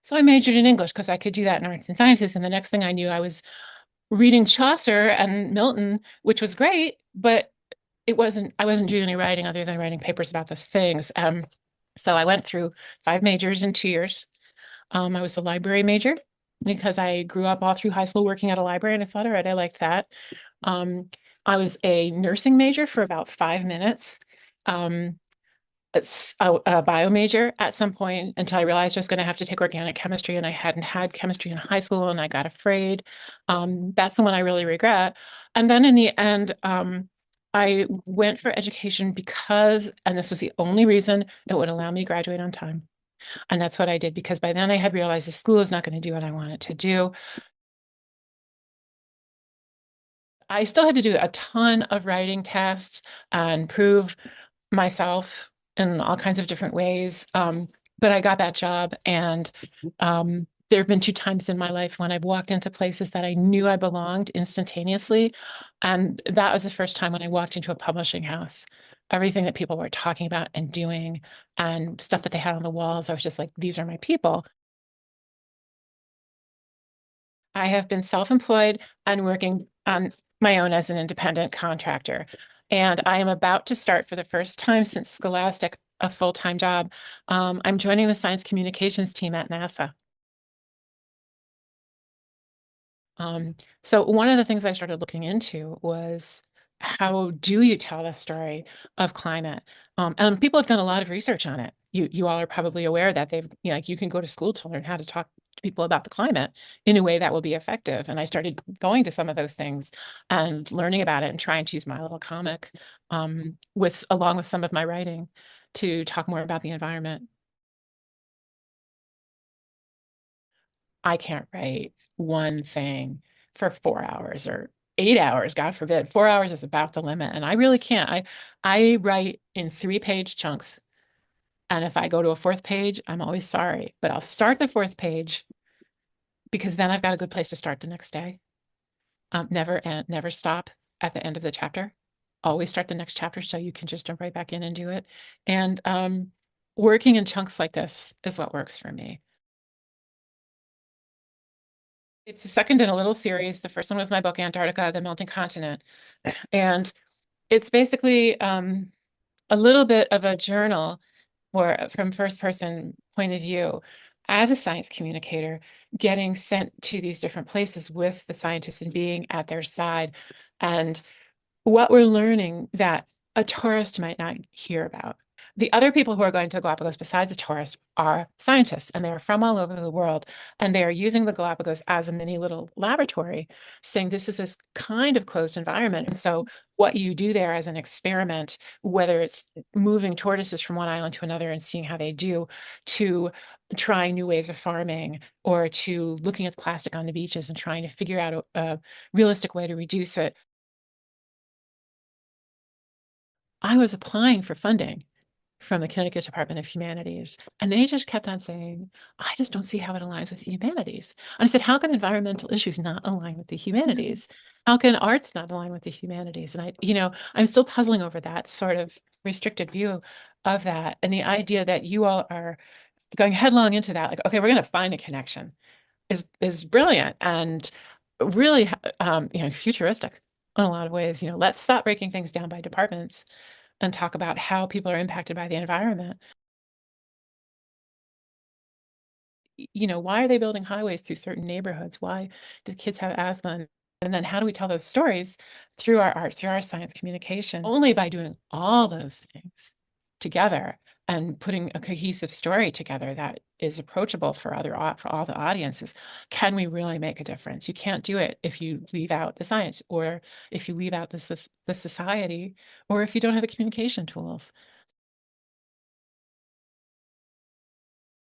So I majored in English because I could do that in arts and sciences. And the next thing I knew, I was reading Chaucer and Milton, which was great, but I wasn't doing any writing other than writing papers about those things. So I went through 5 majors in 2 years. I was a library major because I grew up all through high school working at a library and I thought, all right, I liked that. Um, I was a nursing major for about 5 minutes. Um, it's a bio major at some point until I realized I was going to have to take organic chemistry, and I hadn't had chemistry in high school, and I got afraid. That's the one I really regret. And then in the end, I went for education because, and this was the only reason it would allow me to graduate on time. And that's what I did because by then I had realized the school is not going to do what I want it to do. I still had to do a ton of writing tests and prove myself in all kinds of different ways. But I got that job, and there have been 2 times in my life when I've walked into places that I knew I belonged instantaneously. And that was the first time when I walked into a publishing house. Everything that people were talking about and doing and stuff that they had on the walls, I was just like, these are my people. I have been self-employed and working on my own as an independent contractor. And I am about to start for the first time since Scholastic a full-time job. I'm joining the science communications team at NASA. So one of the things I started looking into was how do you tell the story of climate? And people have done a lot of research on it. You all are probably aware that like you can go to school to learn how to talk to people about the climate in a way that will be effective. And I started going to some of those things and learning about it and trying to use my little comic with along with some of my writing to talk more about the environment. I can't write one thing for 4 hours or 8 hours, God forbid. 4 hours is about the limit. And I really can't. I write in 3-page chunks. And if I go to a fourth page, I'm always sorry. But I'll start the fourth page because then I've got a good place to start the next day. Never stop at the end of the chapter. Always start the next chapter so you can just jump right back in and do it. And working in chunks like this is what works for me. It's the second in a little series. The first one was my book, Antarctica, the Melting Continent. And it's basically a little bit of a journal or from first person point of view as a science communicator, getting sent to these different places with the scientists and being at their side. And what we're learning that a tourist might not hear about. The other people who are going to Galapagos besides the tourists are scientists, and they are from all over the world, and they are using the Galapagos as a mini little laboratory, saying this is this kind of closed environment. And so what you do there as an experiment, whether it's moving tortoises from one island to another and seeing how they do, to trying new ways of farming, or to looking at the plastic on the beaches and trying to figure out a realistic way to reduce it. I was applying for funding from the Connecticut Department of Humanities, and they just kept on saying, I just don't see how it aligns with the humanities. And I said, how can environmental issues not align with the humanities? How can arts not align with the humanities? And I'm still puzzling over that sort of restricted view of that. And the idea that you all are going headlong into that, like, okay, we're going to find a connection is brilliant and really futuristic in a lot of ways. Let's stop breaking things down by departments and talk about how people are impacted by the environment. Why are they building highways through certain neighborhoods? Why do kids have asthma? And then how do we tell those stories through our art, through our science communication? Only by doing all those things together and putting a cohesive story together that is approachable for all the audiences can we really make a difference. You can't do it if you leave out the science, or if you leave out the society, or if you don't have the communication tools.